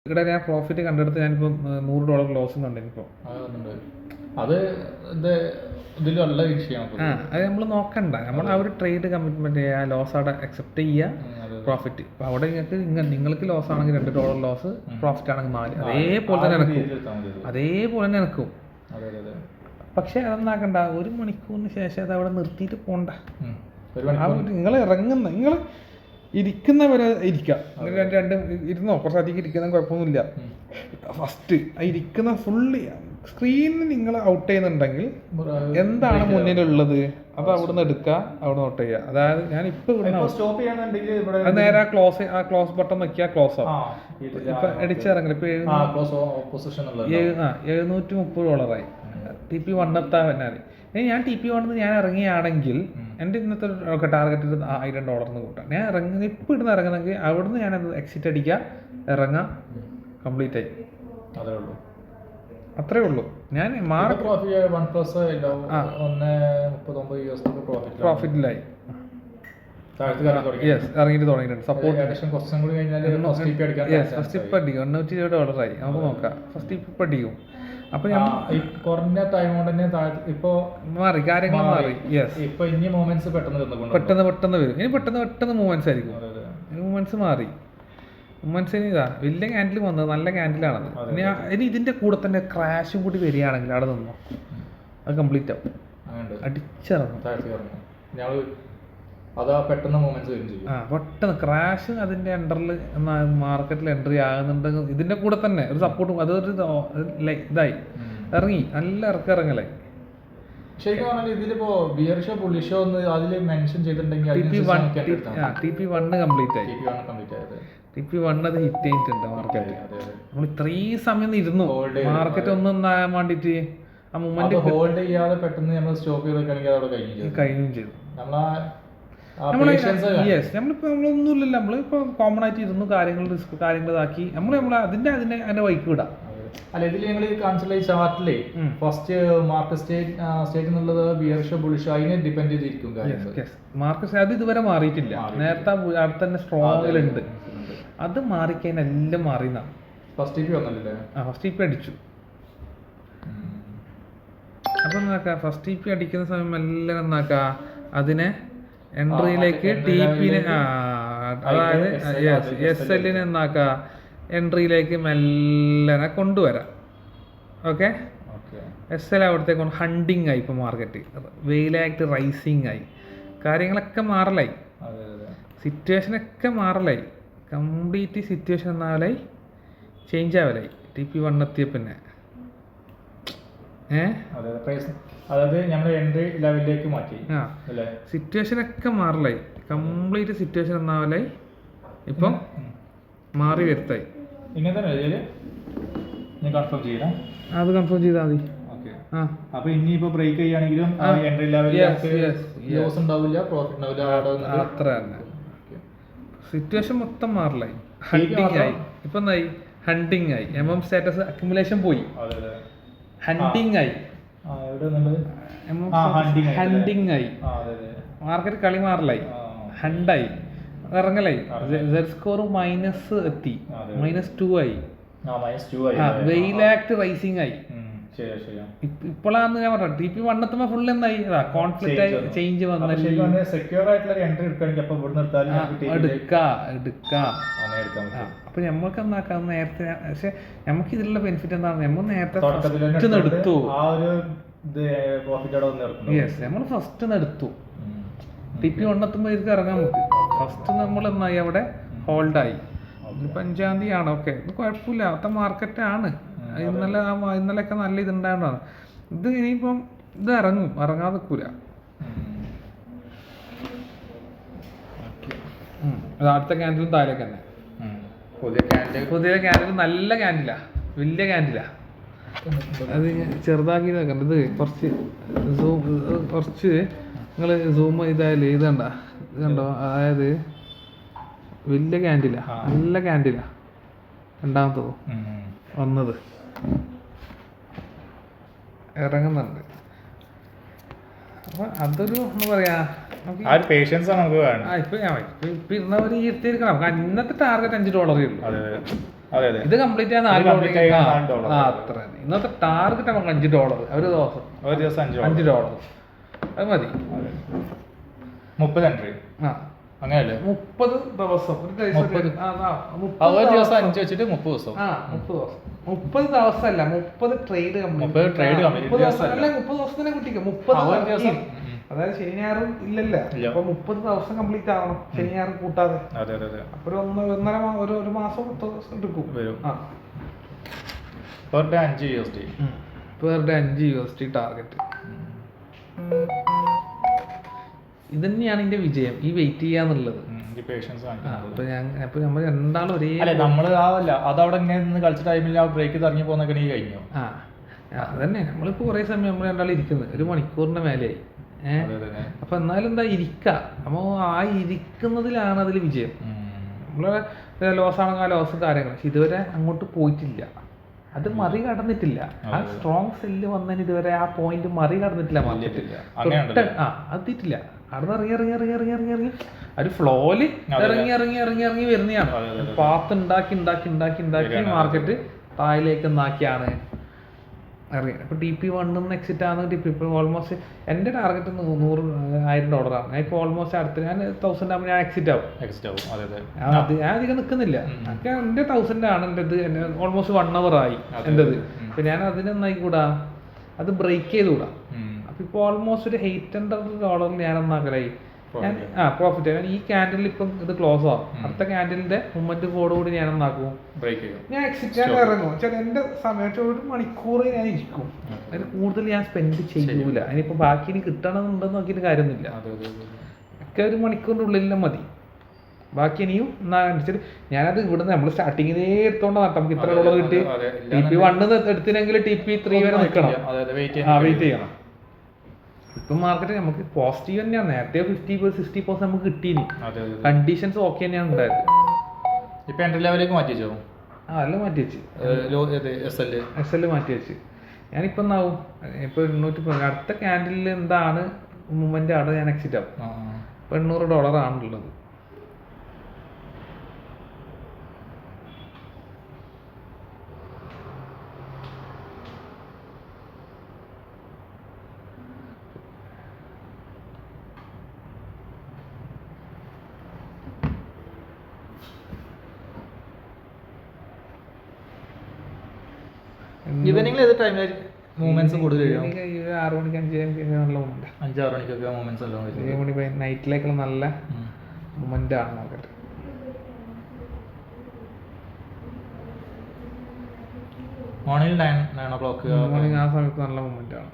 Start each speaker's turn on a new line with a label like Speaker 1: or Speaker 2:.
Speaker 1: ഇവിടെ ഞാൻ പ്രോഫിറ്റ് കണ്ടെടുത്ത് ഞാനിപ്പോൾ $100 ലോസും കണ്ടിപ്പോൾ.
Speaker 2: അത് ഇതിലുള്ള വിഷയമാണ്.
Speaker 1: അത് നമ്മൾ നോക്കണ്ട, നമ്മൾ ആ ഒരു ട്രേഡ് കമ്മിറ്റ്മെന്റ് ചെയ്യുക, ലോസ് അവിടെ അക്സെപ്റ്റ് ചെയ്യുക, പ്രോഫിറ്റ്. അപ്പോൾ അവിടെ നിങ്ങൾക്ക് ലോസ് ആണെങ്കിൽ $2 ലോസ്, പ്രോഫിറ്റ് ആണെങ്കിൽ 4, അതേപോലെ തന്നെ നടക്കും. പക്ഷെ അതെന്നാക്കണ്ട, 1 മണിക്കൂറിന് ശേഷം അത് അവിടെ നിർത്തിയിട്ട് പോണ്ട. നിങ്ങൾ ഇരിക്കുന്നവരെ ഇരിക്കാം, രണ്ടും ഇരുന്നോ, കുറച്ചധികം ഇരിക്കുന്ന കുഴപ്പമൊന്നുമില്ല. ഫസ്റ്റ് ഇരിക്കുന്ന ഫുള്ള് സ്ക്രീനിൽ നിങ്ങൾ ഔട്ട് ചെയ്യുന്നുണ്ടെങ്കിൽ എന്താണ് മുന്നിലുള്ളത് അത് അവിടുന്ന് എടുക്കുക, അവിടെ നോട്ട് ചെയ്യുക. അതായത് ഞാൻ ഇപ്പൊ നേരെ ആ ക്ലോസ് ബട്ടൺ നോക്കിയാൽ ക്ലോസ് ആവും. ഇപ്പൊ അടിച്ചിറങ്ങില്ല. ഇപ്പൊ $730 TP1 എത്താൻ വന്നാൽ ഞാൻ TP1 ഞാൻ ഇറങ്ങിയാണെങ്കിൽ എൻ്റെ ഇന്നത്തെ ടാർഗറ്റ് $1000 കൂട്ടാം. ഞാൻ ഇപ്പം ഇടുന്ന് ഇറങ്ങുന്നെങ്കിൽ അവിടുന്ന് ഞാൻ എക്സിറ്റ് അടിക്കുക, ഇറങ്ങാം, കംപ്ലീറ്റ് ആയി. അത്രേ ഉള്ളൂ. ഞാൻ പ്രോഫിറ്റിലായി ഇറങ്ങിയിട്ട് തുടങ്ങിയിട്ടുണ്ട്. സപ്പോർട്ട് ഫസ്റ്റ് ഇപ്പം അടിക്കും $820 ആയി. നമുക്ക് നോക്കാം. ഫസ്റ്റ് ഇപ്പം അടിക്കും. അപ്പൊ
Speaker 2: കുറഞ്ഞ ടൈം കൊണ്ട് തന്നെ ഇപ്പൊ
Speaker 1: മാറി, കാര്യങ്ങൾ മാറി.
Speaker 2: ഇപ്പൊ ഇനി മൂവ്മെന്റ്സ് പെട്ടെന്ന്
Speaker 1: വരും. ഇനി പെട്ടെന്ന് മൂവ്മെന്റ്സ് ആയിരിക്കും. മൂവ്മെന്റ്സ് മാറി. മൂവ്മെന്റ്സ് ഇതാ വലിയ ക്യാൻഡിൽ വന്നത്, നല്ല ക്യാൻഡിലാണത്. ഇനി ഇതിന്റെ കൂടെ തന്നെ ക്രാഷും കൂടി വരികയാണെങ്കിൽ അവിടെ നിന്നോ, അത് കംപ്ലീറ്റ് ആവും, അടിച്ചിറങ്ങും. പെട്ടെന്ന് ക്രാഷ് അതിന്റെ അണ്ടറിൽ മാർക്കറ്റിൽ എൻട്രി ആകുന്നുണ്ടെങ്കിൽ ഇതിന്റെ കൂടെ തന്നെ ഒരു സപ്പോർട്ടും അതൊരു ഇതായി ഇറങ്ങി, നല്ല ഇറങ്ങലായി.
Speaker 2: ശരിക്കും പറഞ്ഞാൽ ഇതിലിപ്പോ ബിയർഷോ പുള്ളിഷോ ഒന്ന് അതില് മെൻഷൻ ചെയ്തിട്ടുണ്ടെങ്കിൽ
Speaker 1: TP1 കംപ്ലീറ്റ് ആയി. TP1 അത് ഹിറ്റ് ചെയ്തിട്ടുണ്ട് മാർക്കറ്റ്. നമ്മൾ ഇത്രയും സമയം ഇരുന്നു മാർക്കറ്റ് ഒന്നും വേണ്ടിട്ട് ആ മൂവ്മെന്റ്
Speaker 2: ഹോൾഡ് ചെയ്യാതെ പെട്ടെന്ന് നമ്മൾ സ്റ്റോപ്പ് ചെയ്തൊക്കെയാണെങ്കിൽ അവിടെ
Speaker 1: കഴിഞ്ഞും ചെയ്തു. നമ്മളൊന്നുമില്ലല്ലോ, നമ്മളിപ്പോ കോമൺ ആയിട്ട് ഇരുന്നു, കാര്യങ്ങൾ ഇതാക്കി നമ്മൾ അതിന്റെ വൈക്ക് വിടാം.
Speaker 2: അല്ല, ഇതിൽ ഞങ്ങൾ കാണിച്ചുള്ള ഈ ചാർട്ടിലെ ഫസ്റ്റ് മാർക്കറ്റ് സ്റ്റേറ്റ് എന്നുള്ളത് ബിയർഷോ ബുള്ളിഷോ അതിനെ ഡിപെൻഡ് ചെയ്തിരിക്കും.
Speaker 1: മാർക്കറ്റ് അത് ഇതുവരെ മാറിയിട്ടില്ല. നേരത്തെ അവിടെ തന്നെ സ്ട്രോങ്ങിലുണ്ട്. അത് മാറിക്കഴിഞ്ഞാൽ എല്ലാം മാറിയെന്നാണ്.
Speaker 2: ഫസ്റ്റ്
Speaker 1: TP അടിച്ചു. അപ്പൊ എന്നാക്കാം, ഫസ്റ്റ് TP അടിക്കുന്ന സമയം എല്ലാം എന്നാക്കാ അതിനെ എൻട്രിയിലേക്ക് TPനെ അതായത് SL എന്നാക്കാ എൻട്രിയിലേക്ക് മെല്ലനെ കൊണ്ടുവരാം. ഓക്കെ, SL അവിടത്തേക്ക് ഹണ്ടിങ് ആയി. ഇപ്പോൾ മാർക്കറ്റ് വെയിലായിട്ട് റൈസിങ് ആയി, കാര്യങ്ങളൊക്കെ മാറലായി, സിറ്റുവേഷനൊക്കെ മാറലായി, കംപ്ലീറ്റ് സിറ്റുവേഷൻ എന്നാലായി, ചേഞ്ച് ആവലായി. TP1 എത്തിയ പിന്നെ
Speaker 2: അതായത് നമ്മൾ എൻട്രി ലെവലിലേക്ക് മാറ്റി.
Speaker 1: സിറ്റുവേഷൻ ഒക്കെ മാറലായി, കംപ്ലീറ്റ് സിറ്റുവേഷൻ എന്നാവലായി, ഇപ്പം മാറി വരുത്തായി. അത് കൺഫേം ചെയ്താൽ മതി.
Speaker 2: അപ്പൊ ഇനിയിപ്പോ ബ്രേക്ക് ചെയ്യുകയാണെങ്കിലും എൻട്രി ലെവലിൽ ലോസ് ഉണ്ടാവില്ല, പ്രോഫിറ്റ് ഉണ്ടാവില്ല.
Speaker 1: അത്ര തന്നെ. സിറ്റുവേഷൻ മൊത്തം മാറലായി, ഹണ്ടിങ് ആയി. ഇപ്പൊ എന്തായി? ഹണ്ടിങ് ആയി. സ്റ്റാറ്റസ് അക്യുമുലേഷൻ പോയി, ഹണ്ടിങ് ആയി. ഹണ്ടിങ് ആയി. മാർക്കറ്റ് കളി മാറലായി, ഹണ്ടായി, ഇറങ്ങലായി. സ്കോർ മൈനസ് എത്തി, -2 ആയി. വെയിലാക്ട് റൈസിംഗ് ആയി. ഇപ്പോഴാണ് ഞാൻ പറഞ്ഞത് TP1 എത്തുമ്പോ ഫുൾ എന്തായി, കോൺഫ്ലിക്റ്റ് ആയി, ചേഞ്ച് വന്നു. അപ്പൊ നമ്മൾക്ക് എന്താക്കാം നേരത്തെ. പക്ഷെ നമുക്ക് ഇതിലുള്ള ബെനിഫിറ്റ് എന്താണ്, നമ്മൾ നേരത്തെ എടുത്തു. നമ്മൾ ഫസ്റ്റ് എടുത്തു. TP1 എത്തുമ്പോ ഇതിൽ ഇറങ്ങാൻ നമുക്ക് ഫസ്റ്റ് നമ്മൾ എന്നായി അവിടെ ഹോൾഡായി. 5-ാം തീയതിയാണ്. ഓക്കെ, ഇത് കുഴപ്പമില്ല, അവിടുത്തെ മാർക്കറ്റാണ്. ഇന്നലെയൊക്കെ നല്ല ഇതുണ്ടായതാണ്. ഇത് ഇനിയിപ്പം ഇത് ഇറങ്ങാതെ നിൽക്കൂല. അടുത്ത ക്യാൻഡിലും താഴേക്ക് തന്നെ. പുതിയ ക്യാൻഡിൽ നല്ല ക്യാൻഡിലാ, വലിയ ക്യാൻഡിലാ. അത് ചെറുതാക്കി നോക്കണ്ട. ഇത് കുറച്ച് നിങ്ങൾ സൂം ചെയ്താല് ഇത് കണ്ടോ, അതായത് വലിയ ക്യാൻഡിലാ, നല്ല ക്യാൻഡിലാ രണ്ടാമത്തതോ വന്നത് ഇറങ്ങുന്നുണ്ട്. അപ്പൊ അതൊരു എന്താ പറയാ, ഇപ്പൊ ഇരുന്നവർ ഇരുത്തിയിരിക്കണം. ഇന്നത്തെ ടാർഗറ്റ് $5 ഉള്ളൂ.
Speaker 2: അതെ അതെ
Speaker 1: ഇത് കംപ്ലീറ്റ് ചെയ്യാൻ
Speaker 2: ഇത് complete ചെയ്യാൻ $4.
Speaker 1: അത്ര മതി. ഇന്നത്തെ ടാർഗറ്റ് നമുക്ക് $5 ഒരു ദിവസം.
Speaker 2: ഒരു ദിവസം
Speaker 1: $5 അത് മതി.
Speaker 2: 30 എൻട്രി
Speaker 1: ആ
Speaker 2: അങ്ങനെയല്ലേ
Speaker 1: 30 ദിവസം ഒരു ദിവസം
Speaker 2: 30.
Speaker 1: ഒരു
Speaker 2: ദിവസം 5 വെച്ചിട്ട് 30 ദിവസം
Speaker 1: 30 ദിവസം 30 ദിവസമല്ല 30 ട്രേഡ്
Speaker 2: 30 trade complete.
Speaker 1: 30 ദിവസത്തിനെ കുട്ടിക്ക് 30
Speaker 2: ദിവസം.
Speaker 1: അതായത് ശനി ഞായറും ഇല്ലല്ലോ. അപ്പൊ 30 ദിവസം കംപ്ലീറ്റ് ആവണം ശനി ഞായറും കൂട്ടാതെ.
Speaker 2: അതെ അതെ അതെ
Speaker 1: അപ്പൊ ഒരു മാസം 10 ദിവസം എടുക്കും
Speaker 2: വരും.
Speaker 1: ആ
Speaker 2: per day 5 USD
Speaker 1: per day 5 USD target. ഇതന്നെയാണ് ഇതിന്റെ വിജയം, ഈ വെയിറ്റ് ചെയ്യാന്നുള്ളത്. അപ്പൊ നമ്മൾ രണ്ടാളും ഒരേ
Speaker 2: നമ്മള് അതവിടെ ഇങ്ങനെ നിന്ന് കളിച്ച ടൈമിൽ ആ ബ്രേക്ക് ഇറങ്ങി പോകുന്നൊക്കെ കഴിഞ്ഞു.
Speaker 1: അതന്നെ നമ്മളിപ്പോ കുറെ സമയം നമ്മൾ രണ്ടാളും ഇരിക്കുന്നത് 1 മണിക്കൂറിന്റെ മേലെയായി. അപ്പൊ എന്നാലും എന്താ ഇരിക്ക, അപ്പൊ ആ ഇരിക്കുന്നതിലാണ് അതിൽ വിജയം. നമ്മളെ ലോസ് ആണെങ്കിൽ ആ ലോസ് കാര്യങ്ങൾ, പക്ഷെ ഇതുവരെ അങ്ങോട്ട് പോയിട്ടില്ല, അത് മറികടന്നിട്ടില്ല. ആ സ്ട്രോങ് സെല്ല് വന്നതിന് ഇതുവരെ ആ പോയിന്റ് മറികടന്നിട്ടില്ല മാർക്കറ്റ്. എത്തിയിട്ടില്ല. അവിടെ ഇറങ്ങി ഇറങ്ങി ഇറങ്ങി ഇറങ്ങി ഇറങ്ങി ഇറങ്ങി ഒരു ഫ്ലോയില് ഇറങ്ങി ഇറങ്ങി ഇറങ്ങി ഇറങ്ങി വരുന്നതാണ്. പാത്ത് ഉണ്ടാക്കി ഉണ്ടാക്കി ഉണ്ടാക്കി ഉണ്ടാക്കി മാർക്കറ്റ് താഴേക്ക് നാക്കിയാണ് ഇറങ്ങി. ഇപ്പൊ TP1 എക്സിറ്റ് ആണ്. TP ഇപ്പോൾ ഓൾമോസ്റ്റ് എൻ്റെ ടാർഗറ്റ് $100,000. ഞാൻ ഇപ്പോൾ ഓൾമോസ്റ്റ് അടുത്ത് ഞാൻ 1000 ആകുമ്പോൾ ഞാൻ എക്സിറ്റ് ആവും. ഞാൻ അധികം നിൽക്കുന്നില്ല. എനിക്ക് എൻ്റെ 1000 ആണ് എൻ്റെ ഇത്. ഓൾമോസ്റ്റ് 1 hour ആയി എൻ്റെ ഇത്. അപ്പൊ ഞാൻ അതിനൊന്നായിക്കൂടാ, അത് ബ്രേക്ക് ചെയ്തുകൂടാ. അപ്പൊ ഇപ്പോൾ ഓൾമോസ്റ്റ് ഒരു $800 ഞാൻ ഒന്നാക്കലായി. ഞാൻ പ്രോഫിറ്റ്. ഞാൻ ഈ ക്യാൻഡിൽ ഇപ്പം ഇത് ക്ലോസ് ആവും. അടുത്ത ക്യാൻഡിലിന്റെ മൂവ്മെന്റ് കൂടി ഞാൻ എന്താക്കും,
Speaker 2: ബ്രേക്ക് ചെയ്യും.
Speaker 1: ഞാൻ എക്സിറ്റ് ഞാൻ ഇറങ്ങും. എന്റെ സമയത്ത് 1 മണിക്കൂർ ഞാൻ ഇരിക്കും. അതിന് കൂടുതൽ ഞാൻ സ്പെൻഡ് ചെയ്യൂല. അതിനിപ്പോ ബാക്കി ഇനി കിട്ടണമെന്നുണ്ടെന്ന് നോക്കിയിട്ട് കാര്യമൊന്നുമില്ല. ഒക്കെ 1 മണിക്കൂറിന്റെ ഉള്ളിൽ മതി. ബാക്കി ഇനിയും ഞാനത് ഇവിടുന്ന് നമ്മൾ സ്റ്റാർട്ടിങ്ങിലേ എടുത്തോണ്ട് നട്ടം. നമുക്ക് ഇത്ര ഡോളർ കിട്ടി. TP1 എടുത്തിനെങ്കിൽ TP3 വരെ നിൽക്കണം, വെയിറ്റ് ചെയ്യണം. ഇപ്പൊ മാർക്കറ്റ് നമുക്ക് പോസിറ്റീവ് തന്നെയാണ്. നേരത്തെ 50-60% നമുക്ക് കിട്ടീനി. കണ്ടീഷൻസ് ഓക്കെ തന്നെയാണ് ഉണ്ടായത്.
Speaker 2: ഇപ്പൊ എൻട്രി ലെവലിലേക്ക് മാറ്റി വെച്ചോ?
Speaker 1: അതെല്ലാം മാറ്റി വെച്ച്. SL മാറ്റി വെച്ച്. ഞാനിപ്പോ എന്നാവും ഇപ്പൊ 800 അടുത്ത ക്യാൻഡിലിൽ എന്താണ് മൂവ്മെന്റ് അവിടെ ഞാൻ എക്സിറ്റ് ആവും. ഇപ്പൊ $800 ആണുള്ളത്.
Speaker 2: ഈവനിംഗിൽ ഏത് ടൈമിൽ മൂവ്മെന്റ്സ് കൂടുതൽ
Speaker 1: 6 മണിക്ക് 5 നല്ല മൂവ്മെന്റ്.
Speaker 2: 5-6 മണിക്കൊക്കെ മൂവ്മെന്റ്സ് എല്ലാം
Speaker 1: 7 മണി നൈറ്റിലേക്കുള്ള നല്ല മൂവ്മെന്റ് ആണ് മാർക്കറ്റ്.
Speaker 2: മോർണിംഗ് 9 o'clock
Speaker 1: മോർണിംഗ് ആ സമയത്ത് നല്ല മൂവ്മെന്റ് ആണ്.